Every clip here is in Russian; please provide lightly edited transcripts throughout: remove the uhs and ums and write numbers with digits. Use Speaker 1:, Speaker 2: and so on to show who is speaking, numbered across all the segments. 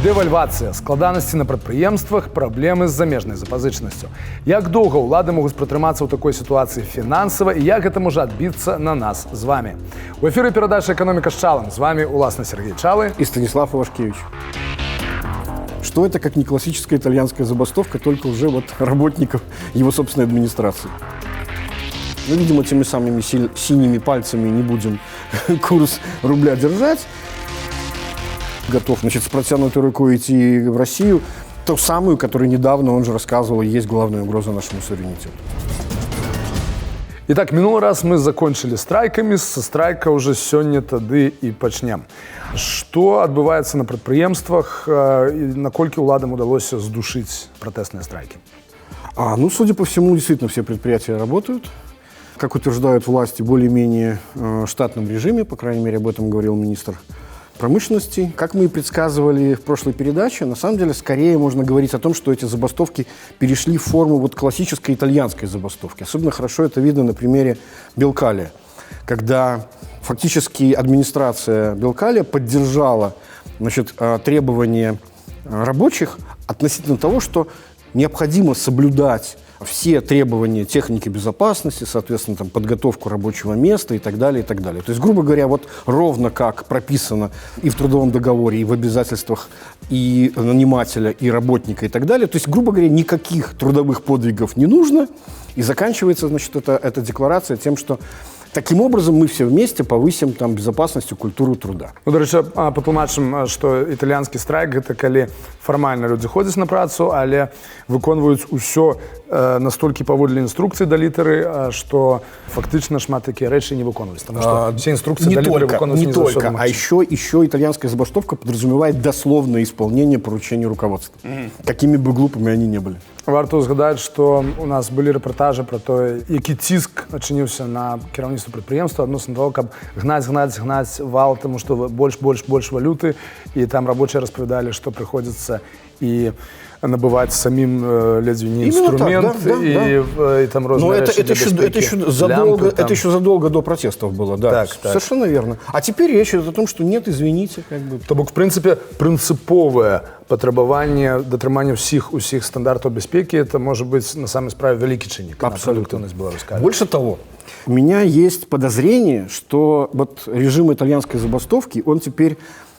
Speaker 1: Дэвальвацыя, складанасці на прадпрыемствах, праблемы з замежнай запазычанасцю. Як доўга ўлады могуць пратрымацца ў такой сітуацыі фінансава і як гэта можа адбіцца на нас з вами? У эфіры перадача «Экономика с Чалым». С вами уласна Сергей Чалы
Speaker 2: и Станислав Ивашкевич. Что это как не классическая итальянская забастовка, только уже вот работников его собственной администрации. Ну, видимо, теми самыми синими пальцами не будем курс рубля держать. Готов, значит, с протянутой рукой идти в Россию, ту самую, которую недавно, он же рассказывал, есть главная угроза нашему суверенитету.
Speaker 1: Итак, минулый раз мы закончили страйками, со страйка уже сёння тады и пачнем. Что отбывается на предприемствах, наколькі уладам удалось сдушить протестные страйки?
Speaker 2: Ну, судя по всему, действительно все предприятия работают. Как утверждают власти, более-менее штатном режиме, по крайней мере, об этом говорил министр промышленности. Как мы и предсказывали в прошлой передаче, на самом деле, скорее можно говорить о том, что эти забастовки перешли в форму вот классической итальянской забастовки. Особенно хорошо это видно на примере Белкалия, когда фактически администрация Белкалия поддержала, значит, требования рабочих относительно того, что необходимо соблюдать все требования техники безопасности, соответственно, там, подготовку рабочего места и так далее, и так далее. То есть, грубо говоря, вот ровно как прописано и в трудовом договоре, и в обязательствах и нанимателя, и работника, и так далее. То есть, грубо говоря, никаких трудовых подвигов не нужно. И заканчивается, значит, эта декларация тем, что таким образом мы все вместе повысим там безопасность и культуру труда.
Speaker 1: Ну, до речі, патлумачым, што італьянскі страйк гэта калі фармальна людзі ходзяць на працу, але выконваюць усё настолькі паводле інструкцыі да літары, што фактычна шмат такія рэчы не выконваюць. Потому что все инструкции
Speaker 2: не только, а еще итальянская забастовка подразумевает дословное исполнение поручений руководства. Какими бы глупыми они ни были.
Speaker 1: Варто згадаць, што у нас былі рэпартажы пра тое, які ціск адчыніўся на кіраўніцтва прадпрыемства адносна таго, каб гнаць вал, таму што больш валюты, і там рабочыя распавядалі, што прыходзіцца і набывать самим лезвие не инструмент, и там розные
Speaker 2: это еще задолго до протестов было, да. Так. Совершенно верно. А теперь речь идет о том, что нет, извините, как бы.
Speaker 1: То бок, в принципе, принциповое патрабаванне датрымання усіх стандартаў бяспекі, это может быть на самой справе великий чинник.
Speaker 2: Абсолютно. Больше того, у меня есть подозрение, что вот режим итальянской забастовки, он теперь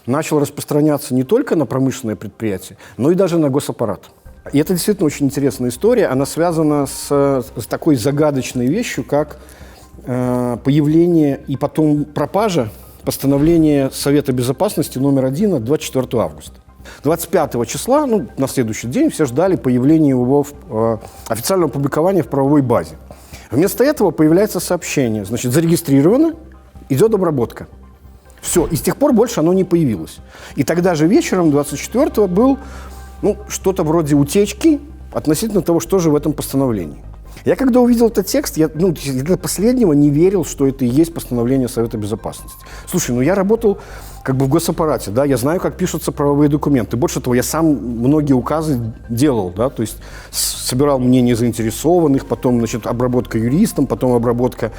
Speaker 2: начал распространяться не только на промышленные предприятия, но и даже на госаппарат. И это действительно очень интересная история. Она связана с такой загадочной вещью, как появление и потом пропажа постановления Совета Безопасности номер 1 от 24 августа. 25 числа, на следующий день, все ждали появления его официального публикования в правовой базе. Вместо этого появляется сообщение, значит, зарегистрировано, идет обработка. Все, и с тех пор больше оно не появилось. И тогда же вечером 24-го был что-то вроде утечки относительно того, что же в этом постановлении. Я когда увидел этот текст, я до последнего не верил, что это и есть постановление Совета Безопасности. Слушай, я работал как бы в госаппарате, да, я знаю, как пишутся правовые документы. Больше того, я сам многие указы делал, да, то есть собирал мнения заинтересованных, потом, значит, обработка юристом, потом обработка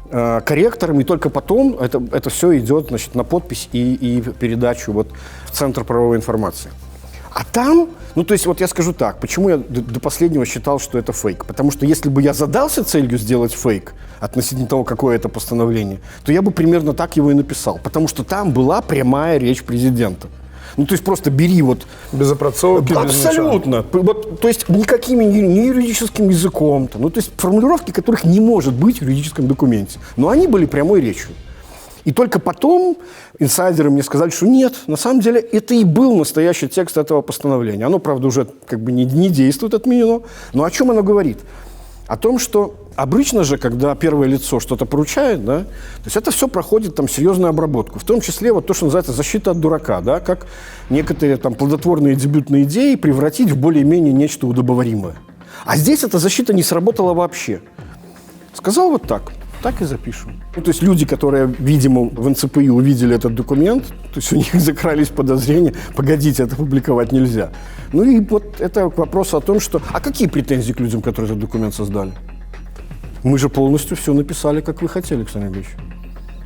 Speaker 2: корректором, и только потом это все идет, значит, на подпись и передачу вот в Центр правовой информации. А там, то есть вот я скажу так, почему я до последнего считал, что это фейк. Потому что если бы я задался целью сделать фейк относительно того, какое это постановление, то я бы примерно так его и написал. Потому что там была прямая речь президента. То есть просто бери вот...
Speaker 1: Без опрацовки,
Speaker 2: абсолютно. То есть никаким не юридическим языком. То есть формулировки, которых не может быть в юридическом документе. Но они были прямой речью. И только потом инсайдеры мне сказали, что нет, на самом деле это и был настоящий текст этого постановления. Оно, правда, уже как бы не действует, отменено. Но о чем оно говорит? О том, что обычно же, когда первое лицо что-то поручает, да, то есть это все проходит там серьезную обработку, в том числе вот то, что называется защита от дурака, да, как некоторые там плодотворные дебютные идеи превратить в более-менее нечто удобоваримое. А здесь эта защита не сработала вообще. Сказал вот так и запишем. То есть люди, которые, видимо, в НЦПИ увидели этот документ, то есть у них закрались подозрения, погодите, это публиковать нельзя. И вот это к вопросу о том, что... А какие претензии к людям, которые этот документ создали? Мы же полностью все написали, как вы хотели, Александр Ильич.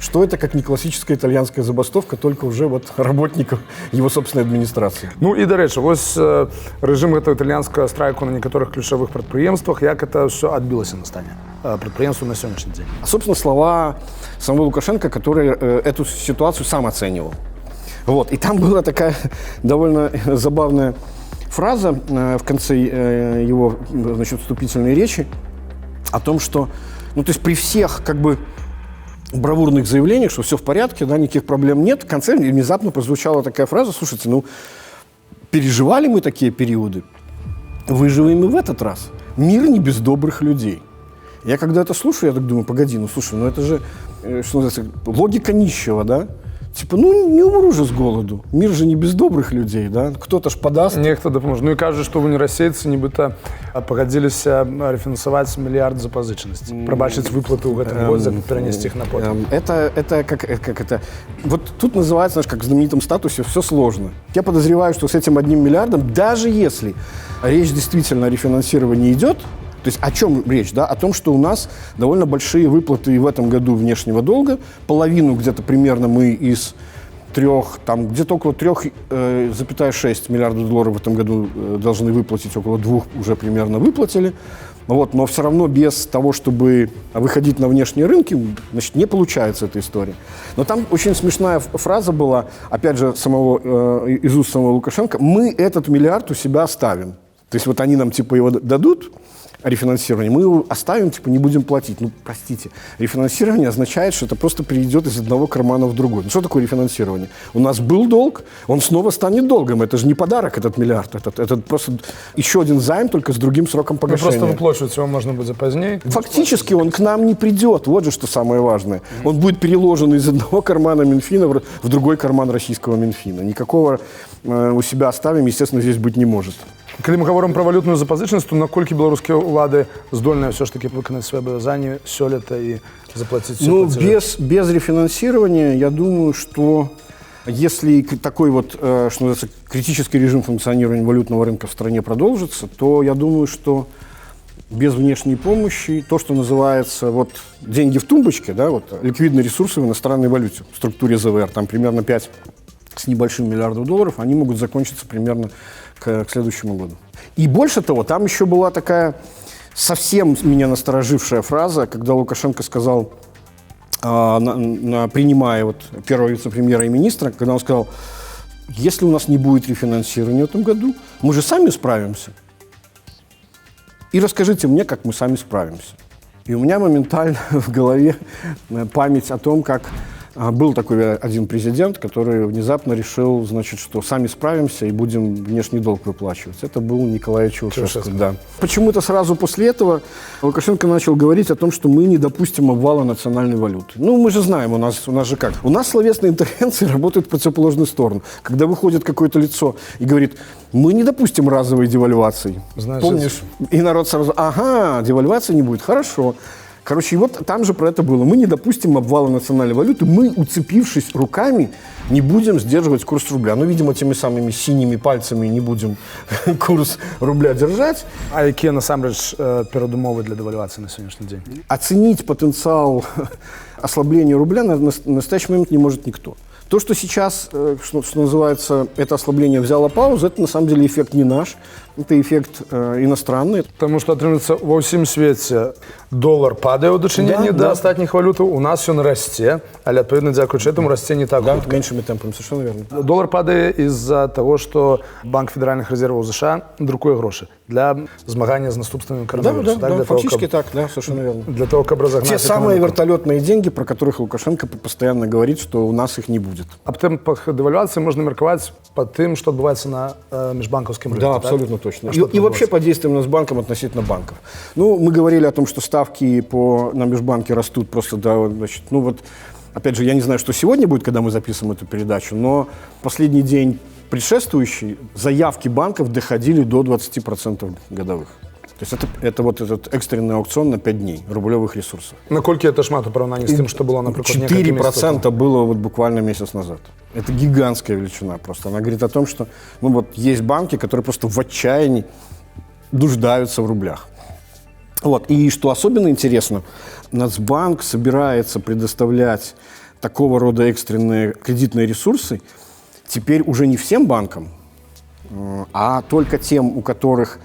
Speaker 2: Что это как не классическая итальянская забастовка, только уже вот работников его собственной администрации.
Speaker 1: Ну і, да рэчы, вось рэжым гэтага італьянскага страйку на некаторых ключавых прадпрыемствах, як это все адбілася на стане прадпрыемству на сённяшні дзень.
Speaker 2: Собственно, слова самого Лукашенко, который эту ситуацию сам оценивал. Вот. И там была такая довольно забавная фраза в конце его, значит, вступительной речи о том, что, ну, то есть при всех как бы бравурных заявлениях, что все в порядке, да, никаких проблем нет, в конце внезапно прозвучала такая фраза: слушайте, ну, переживали мы такие периоды, выживем и в этот раз. Мир не без добрых людей. Я когда это слушаю, я так думаю, погоди, ну, слушай, ну, это же, что называется, логика нищего, да? Типа, ну, не умру же с голоду. Мир же не без добрых людей, да? Кто-то ж подаст.
Speaker 1: Нехто дапаможа. Ну і кажуць, што вы не расейцы, нібыта пагадзіліся рэфінансаваць мільярд запазычанасці. Прабачыць выплаты ў гэтым годзе, перанесці іх на потым.
Speaker 2: Это как это? Вот тут называется, знаешь, как в знаменитом статусе, все сложно. Я подозреваю, что с этим 1 миллиардом, даже если речь действительно о рефинансировании идет, то есть о чем речь? Да? О том, что у нас довольно большие выплаты в этом году внешнего долга. Половину где-то примерно мы из 3, там где-то около 3,6 миллиардов долларов в этом году должны выплатить, около 2 уже примерно выплатили. Вот, но все равно без того, чтобы выходить на внешние рынки, значит, не получается эта история. Но там очень смешная фраза была, опять же, из уст самого Лукашенко: мы этот миллиард у себя оставим. То есть вот они нам типа его дадут, рефинансирование, мы его оставим, типа не будем платить. Ну, простите, рефинансирование означает, что это просто перейдет из одного кармана в другой. Ну, что такое рефинансирование? У нас был долг, он снова станет долгом. Это же не подарок, этот миллиард. Это просто еще один займ, только с другим сроком погашения.
Speaker 1: Просто выплачивать его можно будет позднее.
Speaker 2: Фактически он к нам не придет. Вот же что самое важное. Он будет переложен из одного кармана Минфина в другой карман российского Минфина. Никакого у себя оставим, естественно, здесь быть не может.
Speaker 1: Калі мы гаворым пра валютную запазычанасць, то наколькі беларускія ўлады здольныя ўсё ж таки выканаць свае абавязанні сёлета і заплаціць все
Speaker 2: Ну,
Speaker 1: платежи?
Speaker 2: без рефинансирования, я думаю, что если такой вот, что называется, критический режим функционирования валютного рынка в стране продолжится, то я думаю, что без внешней помощи, то, что называется вот деньги в тумбочке, да, вот ликвидные ресурсы в иностранной валюте в структуре ЗВР, там примерно 5 с небольшим миллиардов долларов, они могут закончиться примерно к следующему году. И больше того, там еще была такая совсем меня насторожившая фраза, когда Лукашенко сказал, принимая вот первого вице-премьера и министра, когда он сказал: если у нас не будет рефинансирования в этом году, мы же сами справимся. И расскажите мне, как мы сами справимся. И у меня моментально в голове память о том, как был такой один президент, который внезапно решил, значит, что сами справимся и будем внешний долг выплачивать. Это был Николай Чаушеску. Да. Почему-то сразу после этого Лукашенко начал говорить о том, что мы не допустим обвала национальной валюты. Ну, мы же знаем, у нас же как? У нас словесные интервенции работают в противоположную сторону. Когда выходит какое-то лицо и говорит: мы не допустим разовой девальвации.
Speaker 1: Значит...
Speaker 2: Помнишь? И народ сразу: ага, девальвации не будет, хорошо. Короче, и вот там же про это было. Мы не допустим обвала национальной валюты, мы, уцепившись руками, не будем сдерживать курс рубля. Ну, видимо, теми самыми синими пальцами не будем курс рубля держать.
Speaker 1: А какие, насамрэч, перадумовы для девальвации на сегодняшний день?
Speaker 2: Оценить потенциал ослабления рубля на настоящий момент не может никто. То, что сейчас, что называется, это ослабление взяло паузу, это на самом деле эффект не наш, это эффект иностранный.
Speaker 1: Потому что, отрывается, во всем свете доллар падает в дачыненні до остатніх валютаў, у нас ён расце, але, адпаведна, дзякуючы этому расце не так хутка.
Speaker 2: Меньшими темпами, совершенно верно.
Speaker 1: Доллар падает из-за того, что Банк федеральных резервов США друкуе гроши для змагання з наступствамі коронавируса.
Speaker 2: Да, фактически так, да, совершенно верно.
Speaker 1: Для того, как разогнать
Speaker 2: те самые вертолетные деньги, про которых Лукашенко постоянно говорит, что у нас их не будет.
Speaker 1: Аб темпах девальвации можно мерковать по тем, что отбывается на межбанковском рынке.
Speaker 2: Да, абсолютно точно. И вообще по действиям Нацбанком относительно банков. Ну, мы говорили о том, что ставки на межбанке растут просто, да, значит, ну вот, опять же, я не знаю, что сегодня будет, когда мы записываем эту передачу, но последний день предшествующий заявки банков доходили до 20% годовых. То есть это вот этот экстренный аукцион на 5 дней рублевых ресурсов.
Speaker 1: Накольки это шмат в поравнании с тем, что было, например,
Speaker 2: 4% было вот буквально месяц назад. Это гигантская величина просто. Она говорит о том, что ну вот есть банки, которые просто в отчаянии нуждаются в рублях. Вот. И что особенно интересно, Нацбанк собирается предоставлять такого рода экстренные кредитные ресурсы теперь уже не всем банкам, а только тем, у которых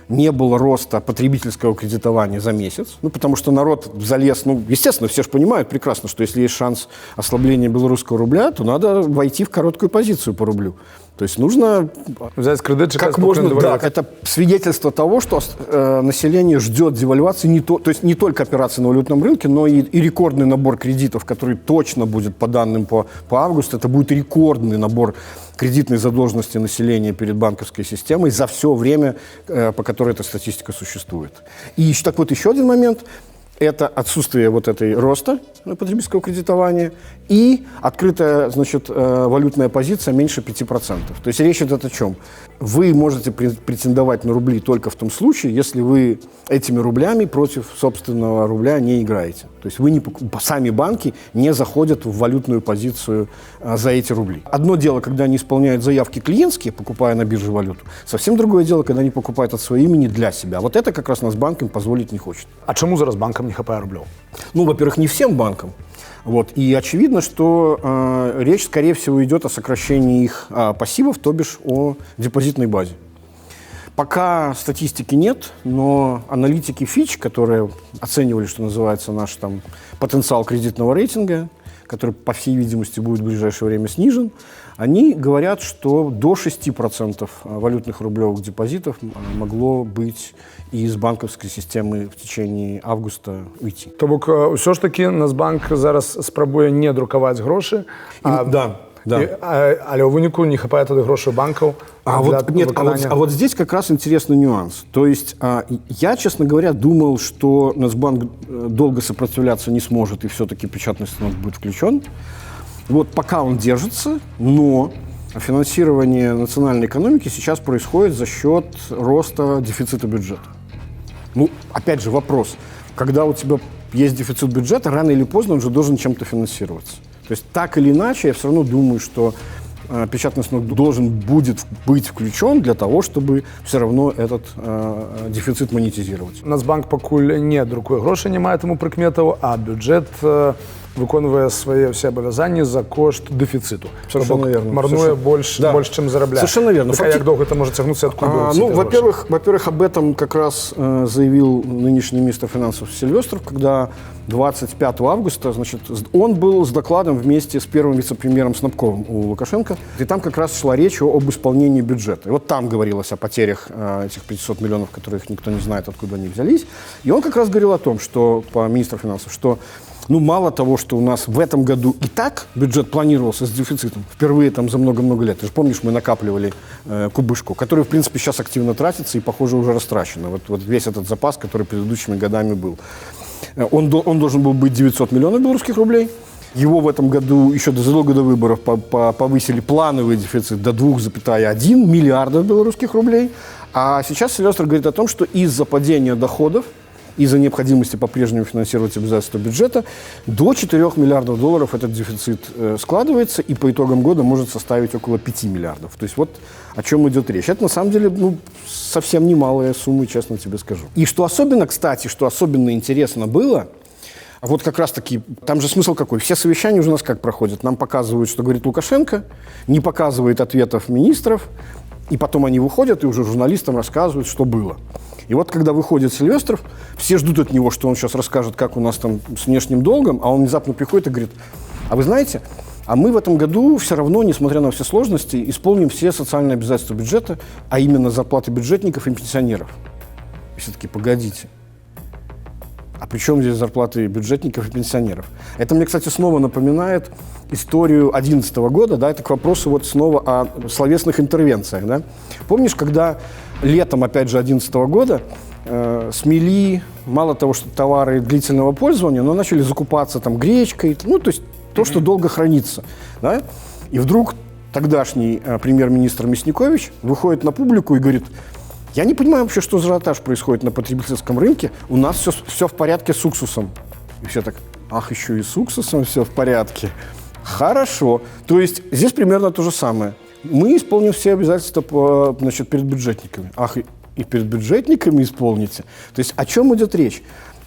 Speaker 2: не было роста потребительского кредитования за месяц. Ну, потому что народ залез, ну, естественно, все же понимают прекрасно, что если есть шанс ослабления белорусского рубля, то надо войти в короткую позицию по рублю. То есть нужно
Speaker 1: взять кредит,
Speaker 2: как можно, да, это свидетельство того, что население ждет девальвации, то есть не только операции на валютном рынке, но и рекордный набор кредитов, который точно будет по данным по августу, это будет рекордный набор кредитной задолженности населения перед банковской системой за все время, по которой эта статистика существует. И еще один момент. Это отсутствие вот этой роста потребительского кредитования и открытая, значит, валютная позиция меньше 5%. То есть речь идет о чем? Вы можете претендовать на рубли только в том случае, если вы этими рублями против собственного рубля не играете. То есть вы сами банки не заходят в валютную позицию за эти рубли. Одно дело, когда они исполняют заявки клиентские, покупая на бирже валюту. Совсем другое дело, когда они покупают от своего имени для себя. Вот это как раз Нацбанк им позволить не хочет.
Speaker 1: А чему зараз банкам не хапае рублёў?
Speaker 2: Ну, во-первых, не всем банкам. Вот. И очевидно, что речь, скорее всего, идет о сокращении их пассивов, то бишь о депозитной базе. Пока статистики нет, но аналитики Fitch, которые оценивали, что называется, наш там потенциал кредитного рейтинга, который, по всей видимости, будет в ближайшее время снижен, они говорят, что до 6% валютных рублевых депозитов могло быть из банковской системы в течение августа уйти.
Speaker 1: То бок, ўсё ж таки Нацбанк зараз спрабуе не друкаваць грошы,
Speaker 2: да.
Speaker 1: Але ў выніку не хапае тады грошай банкаў.
Speaker 2: А вот здесь как раз интересный нюанс. То есть я, честно говоря, думал, что Нацбанк долго сопротивляться не сможет, и все-таки печатный станок будет включен. Вот пока он держится, но финансирование национальной экономики сейчас происходит за счет роста дефицита бюджета. Ну, опять же, вопрос. Когда у тебя есть дефицит бюджета, рано или поздно он же должен чем-то финансироваться. То есть так или иначе, я все равно думаю, что печатный станок должен будет быть включен для того, чтобы все равно этот дефицит монетизировать.
Speaker 1: Нацбанк пакуль не друкуе грошы, не мае таму прыкметаў, а бюджет выконвае свае ўсе абавязанні за кошт дэфіцыту.
Speaker 2: Совершенно верно.
Speaker 1: Марнуе больш, чым зарабляе.
Speaker 2: Совершенно верно.
Speaker 1: Як доўга это можа цягнуцца, адкуль будуць
Speaker 2: ну, во-первых, об этом как раз заявил нынешний министр финансов Сильвестров, когда 25 августа, значит, он был с докладом вместе с первым вице-премьером Снабковым у Лукашенко, и там как раз шла речь об исполнении бюджета. И вот там говорилось о потерях этих 500 миллионов, которых никто не знает, откуда они взялись. И он как раз говорил о том, что, по министру финансов, что ну, мало того, что у нас в этом году и так бюджет планировался с дефицитом, впервые там за много-много лет. Ты же помнишь, мы накапливали кубышку, которая, в принципе, сейчас активно тратится и, похоже, уже растрачена. Вот весь этот запас, который предыдущими годами был. Он должен был быть 900 миллионов белорусских рублей. Его в этом году еще задолго до выборов повысили плановый дефицит до 2,1 миллиарда белорусских рублей. А сейчас Сильвестр говорит о том, что из-за падения доходов, из-за необходимости по-прежнему финансировать обязательства бюджета, до 4 миллиардов долларов этот дефицит складывается и по итогам года может составить около 5 миллиардов. То есть вот о чем идет речь. Это на самом деле совсем немалые суммы, честно тебе скажу. И что особенно, кстати, что особенно интересно было, вот как раз-таки, там же смысл какой? Все совещания уже у нас как проходят? Нам показывают, что говорит Лукашенко, не показывает ответов министров, и потом они выходят и уже журналистам рассказывают, что было. И вот когда выходит Сильвестров, все ждут от него, что он сейчас расскажет, как у нас там с внешним долгом, а он внезапно приходит и говорит: а вы знаете, а мы в этом году все равно, несмотря на все сложности, исполним все социальные обязательства бюджета, а именно зарплаты бюджетников и пенсионеров. И все таки погодите. А при чем здесь зарплаты бюджетников и пенсионеров? Это мне, кстати, снова напоминает историю 2011 года, да, это к вопросу вот снова о словесных интервенциях, да. Помнишь, когда летом, опять же, 2011 года смели, мало того, что товары длительного пользования, но начали закупаться там гречкой, ну, то есть то, что долго хранится, да, и вдруг тогдашний премьер-министр Мясникович выходит на публику и говорит: я не понимаю вообще, что за ажиотаж происходит на потребительском рынке. У нас все в порядке с уксусом. И все так: ах, еще и с уксусом все в порядке. Хорошо. То есть здесь примерно то же самое. Мы исполним все обязательства перед бюджетниками. Ах, и перед бюджетниками исполните. То есть о чем идет речь?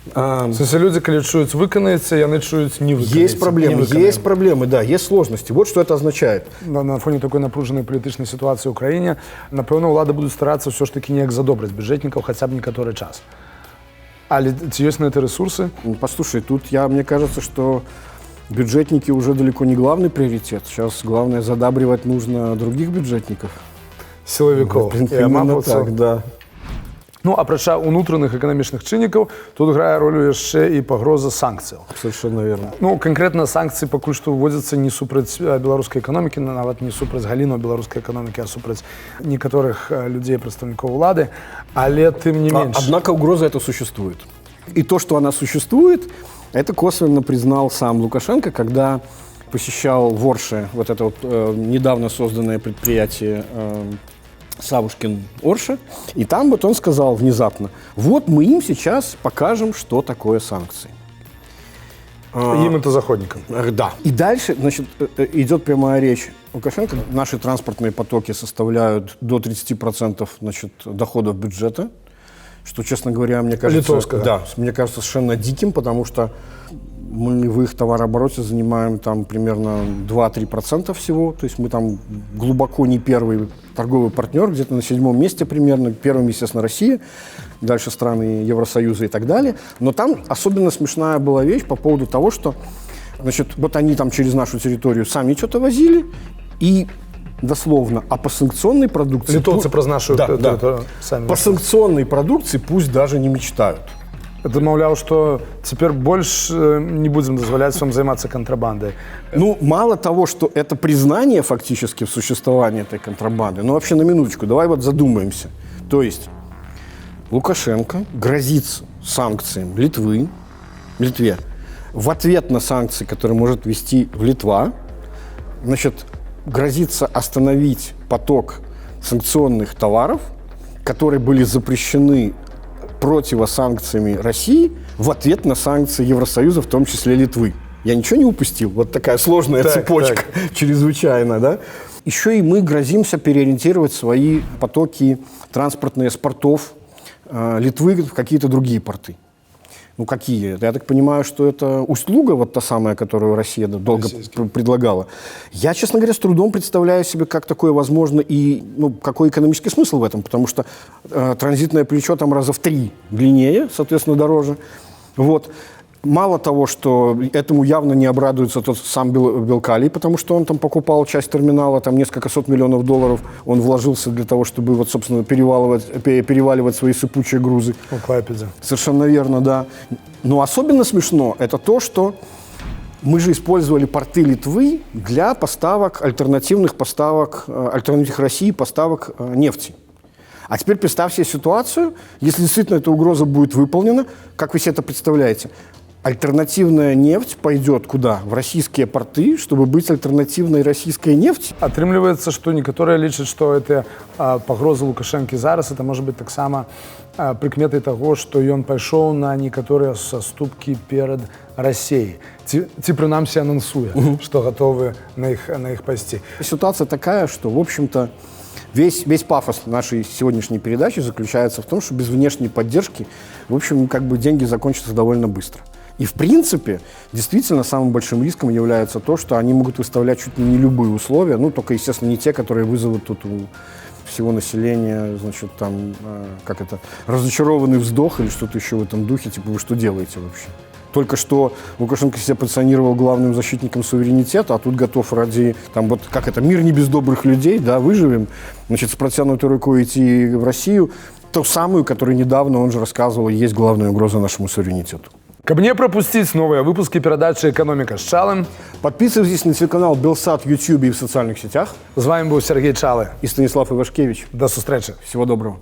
Speaker 1: В смысле, люди, когда чуют «выканаете», яны чуют «не выканаете».
Speaker 2: Есть проблемы, да, есть сложности. Вот что это означает.
Speaker 1: На фоне такой напруженной політичнай ситуації ў краіне, напэўна, ўлады будуць старацца ўсё ж такі неяк задобрыць бюджэтнікаў хаця б некаторы час. Але ці ёсць на это ресурсы?
Speaker 2: Послушай, тут мне кажется, что бюджетники уже далеко не главный приоритет. Сейчас главное задабривать нужно других бюджетников.
Speaker 1: Силовиков.
Speaker 2: Именно так, да.
Speaker 1: Ну, апрача унутраных эканамічных чыннікаў, тут грае ролю яшчэ і пагроза санкцыяў.
Speaker 2: Совершенно верно.
Speaker 1: Ну, канкрэтна санкцыі пакуль што ўводзяцца не супраць беларускай эканомікі, нават не супраць галіну беларускай эканомікі, а супраць некаторых людзей, прадстаўнікоў улады, але тым не менш.
Speaker 2: Однако угроза эта существует. И то, что она существует, это косвенно признал сам Лукашенко, когда посещал в Орше вот это вот недавно созданное предприятие Савушкин Орша, и там вот он сказал внезапно: вот мы им сейчас покажем, что такое санкции.
Speaker 1: Им это заходникам.
Speaker 2: Да. И дальше, значит, идет прямая речь Лукашенко. Наши транспортные потоки составляют до 30%, значит, доходов бюджета, что, честно говоря, мне кажется, мне кажется совершенно диким, потому что мы в их товарообороте занимаем там примерно 2-3% всего, то есть мы там глубоко не первый торговый партнер, где-то на 7-м месте примерно, первым, естественно, Россия, дальше страны Евросоюза и так далее, но там особенно смешная была вещь по поводу того, что, значит, вот они там через нашу территорию сами что-то возили, и дословно, а по санкционной продукции...
Speaker 1: Литовцы про нашу...
Speaker 2: сами. По санкционной продукции пусть даже не мечтают.
Speaker 1: Это, маўляў, что теперь больше не будем дозволять вам заниматься контрабандой.
Speaker 2: Ну, мало того, что это признание фактически в существовании этой контрабанды, но вообще на минуточку, давай вот задумаемся. То есть Лукашенко грозится санкциями Литве в ответ на санкции, которые может ввести Литва, значит, грозится остановить поток санкционных товаров, которые были запрещены противосанкциями России в ответ на санкции Евросоюза, в том числе Литвы. Я ничего не упустил? Вот такая сложная цепочка, чрезвычайно, да? Еще и мы грозимся переориентировать свои потоки транспортные с портов Литвы в какие-то другие порты. Ну, какие? Я так понимаю, что это Усть-Луга, вот та самая, которую Россия долго предлагала. Я, честно говоря, с трудом представляю себе, как такое возможно и какой экономический смысл в этом, потому что транзитное плечо там раза в 3 длиннее, соответственно, дороже. Вот. Мало того, что этому явно не обрадуется тот сам Белкалий, потому что он там покупал часть терминала, там несколько сот миллионов долларов он вложился для того, чтобы, вот, собственно, переваливать свои сыпучие грузы. Совершенно верно, да. Но особенно смешно это то, что мы же использовали порты Литвы для поставок, альтернативных России поставок нефти. А теперь представьте себе ситуацию, если действительно эта угроза будет выполнена, как вы себе это представляете? Альтернативная нефть пойдет куда? В российские порты, чтобы быть альтернативной российской нефти?
Speaker 1: Атрымліваецца, што некаторыя лічаць, што это пагроза Лукашэнкі зараз, это можа быць таксама прыкметай таго, што ён пайшоў на некаторыя саступкі перад Расіяй. Ці прынамсі анансуе, што гатовы на іх пайсці.
Speaker 2: Ситуация такая, что, в общем-то, весь пафос нашей сегодняшней передачи заключается в том, что без внешней поддержки, в общем, как бы деньги закончатся довольно быстро. И, в принципе, действительно, самым большим риском является то, что они могут выставлять чуть ли не любые условия, ну, только, естественно, не те, которые вызовут тут у всего населения, значит, там, разочарованный вздох или что-то еще в этом духе, типа, вы что делаете вообще? Только что Лукашенко себя позиционировал главным защитником суверенитета, а тут готов ради, там, вот, мир не без добрых людей, да, выживем, значит, с протянутой рукой идти в Россию, ту самую, которую недавно, он же рассказывал, есть главная угроза нашему суверенитету.
Speaker 1: Каб не пропустить новые выпуски передачи «Экономика с Чалым»,
Speaker 2: подписывайтесь на телеканал Белсат в YouTube и в социальных сетях.
Speaker 1: С вами был Сергей Чалы
Speaker 2: и Станислав Ивашкевич.
Speaker 1: До встречи.
Speaker 2: Всего доброго.